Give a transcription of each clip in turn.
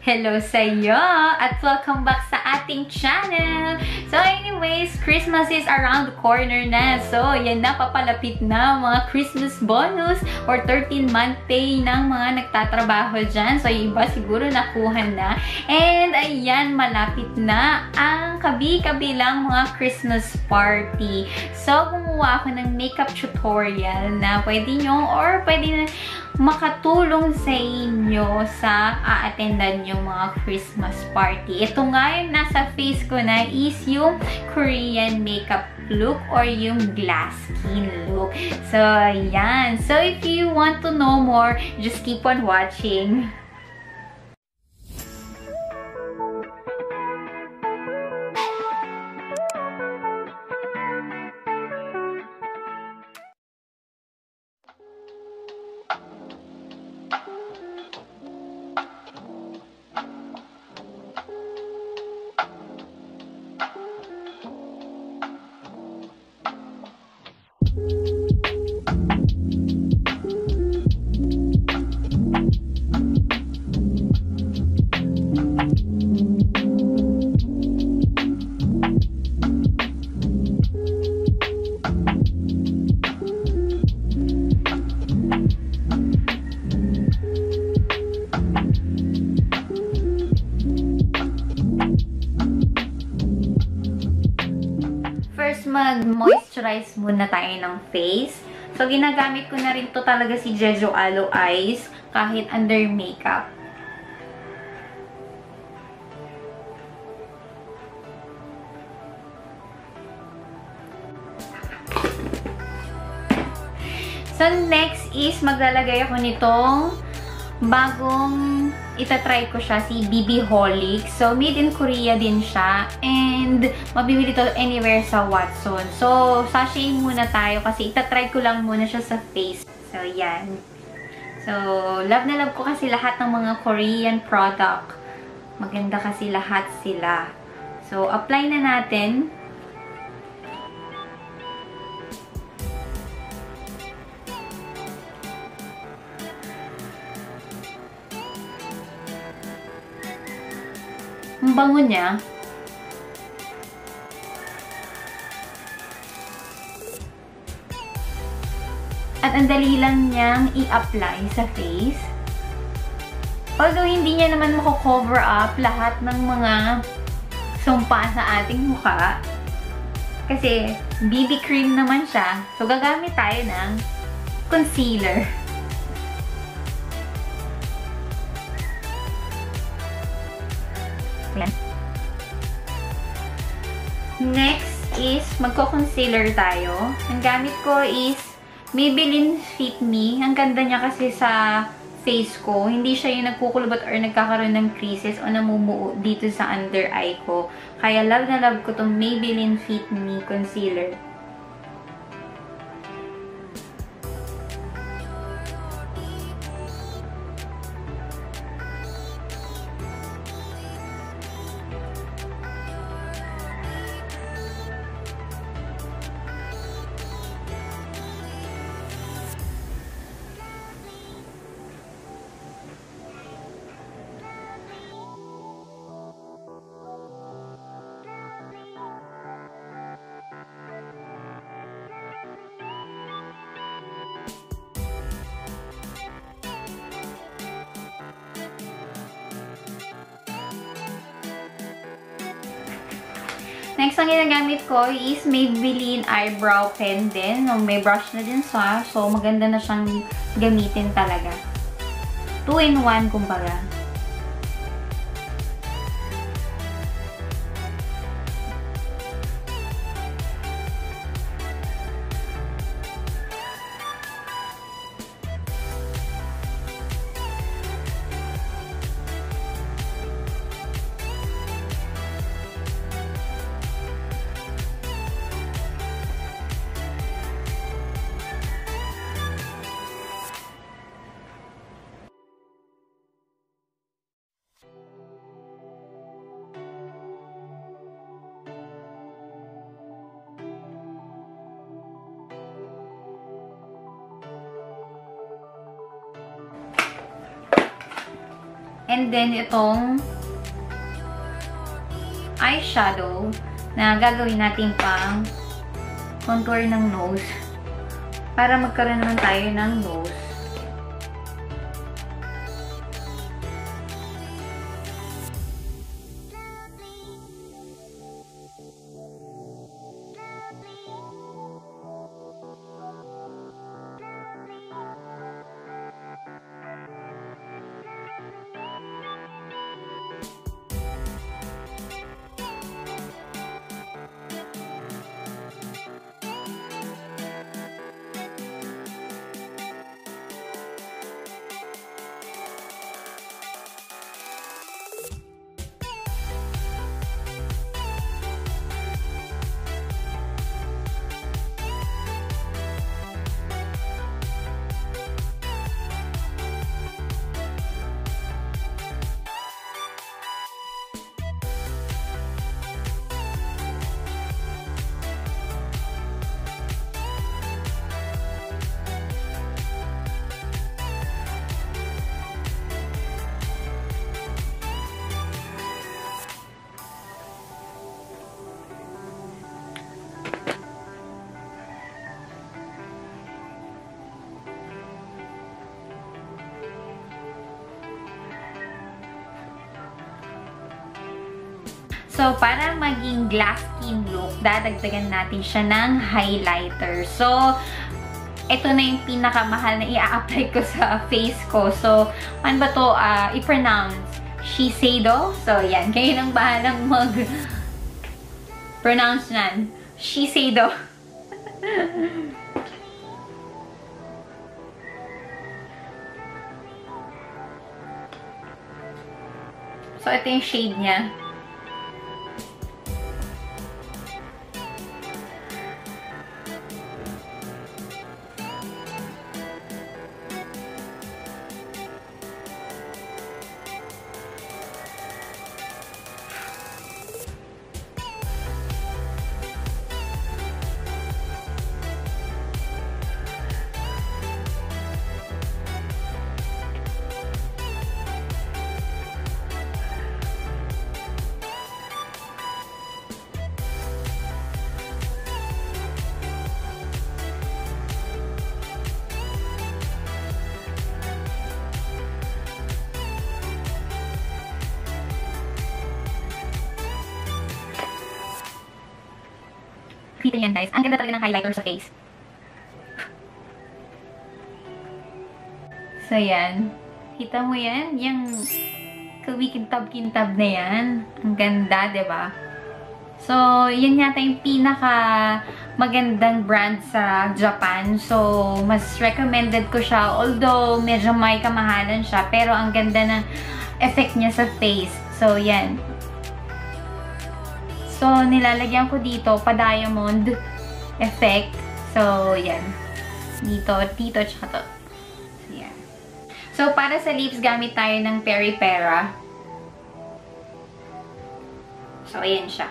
Hello sa'yo! At welcome back sa ating channel! So anyways, Christmas is around the corner na. So yan na, papalapit na mga Christmas bonus or 13-month pay ng mga nagtatrabaho dyan. So yung iba siguro nakuha na. And ayan, malapit na ang kabi-kabilang mga Christmas party. So gumawa ako ng makeup tutorial na pwede nyo or pwede na makatulong sa inyo sa a-attendan yung mga Christmas party. Ito nga yung nasa face ko na is yung Korean makeup look or yung glass skin look. So, yan. So, if you want to know more, just keep on watching. Mag-moisturize muna tayo ng face. So, ginagamit ko na rin to talaga si Jeju Aloe Eyes kahit under makeup. So, next is maglalagay ako nitong bagong itatry ko siya, si BB Holic. So, made in Korea din siya. And, mabibili to anywhere sa Watson. So, sachet muna tayo kasi itatry ko lang muna siya sa face. So, yan. So, love na love ko kasi lahat ng mga Korean product. Maganda kasi lahat sila. So, apply na natin. Ang bango niya. At ang dali lang niyang i-apply sa face. Although hindi niya naman mako-cover up lahat ng mga sumpa sa ating mukha. Kasi BB cream naman siya. So gagamit tayo ng concealer. Next is magko-concealer tayo. Ang gamit ko is Maybelline Fit Me. Ang ganda niya kasi sa face ko. Hindi siya yung nagkukulubot or nagkakaroon ng creases o namumuo dito sa under eye ko. Kaya love na love ko tong Maybelline Fit Me concealer. Next, ang ginagamit ko is Maybelline Eyebrow Pen din. May brush na din siya. So, maganda na siyang gamitin talaga. 2-in-1, kumbaga. And then, itong eyeshadow na gagawin natin pang contour ng nose. Para magkaroon naman tayo ng nose. So, para maging glass skin look, dadagdagan natin siya ng highlighter. So, ito na yung pinakamahal na i-apply ko sa face ko. So, ano ba to i-pronounce? Shiseido. So, yan. Kayo nang bahalang mag-pronounce nan. Shiseido. So, ito yung shade niya. Kita yan, guys. Ang ganda talaga ng highlighter sa face. So, yan. Kita mo yan? Yung kawikintab-kintab na yan. Ang ganda, diba? So, yan yata yung pinaka magandang brand sa Japan. So, mas recommended ko siya. Although, medyo may kamahalan siya. Pero, ang ganda ng effect niya sa face. So, yan. So, nilalagyan ko dito pa-diamond effect. So, yan. Dito, tsaka to. So, yan. So, para sa lips, gamit tayo ng Peripera. So, ayan siya.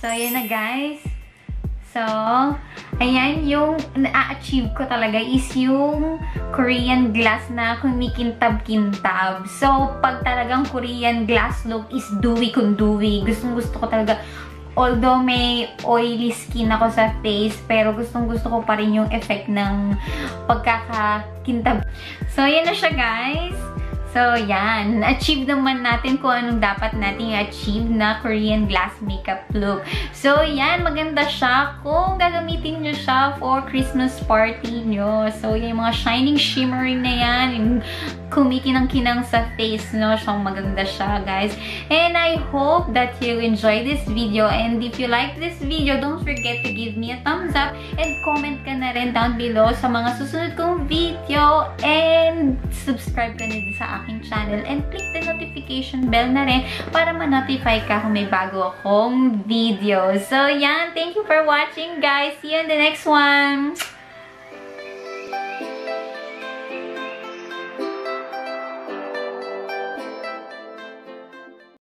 So, ayan na guys. So, ayan yung na-achieve ko talaga is yung Korean glass na kumikintab-kintab. So, pag talagang Korean glass look is dewy kung dewy. Gustong-gusto ko talaga. Although may oily skin ako sa face, pero gustong-gusto ko pa rin yung effect ng pagkakakintab. So, ayan na siya guys. So, yan. Na-achieve naman natin kung anong dapat nating i-achieve na Korean glass makeup look. So, yan. Maganda siya kung gagamitin nyo siya for Christmas party nyo. So, yung mga shining, shimmering na yan. Yung kumikinang-kinang sa face, no? So, maganda siya, guys. And I hope that you enjoy this video. And if you like this video, don't forget to give me a thumbs up and comment ka na rin down below sa mga susunod kong video. And subscribe ka na din sa aking channel. And click the notification bell na rin para ma-notify ka kung may bago akong video. So, yan. Thank you for watching, guys. See you in the next one.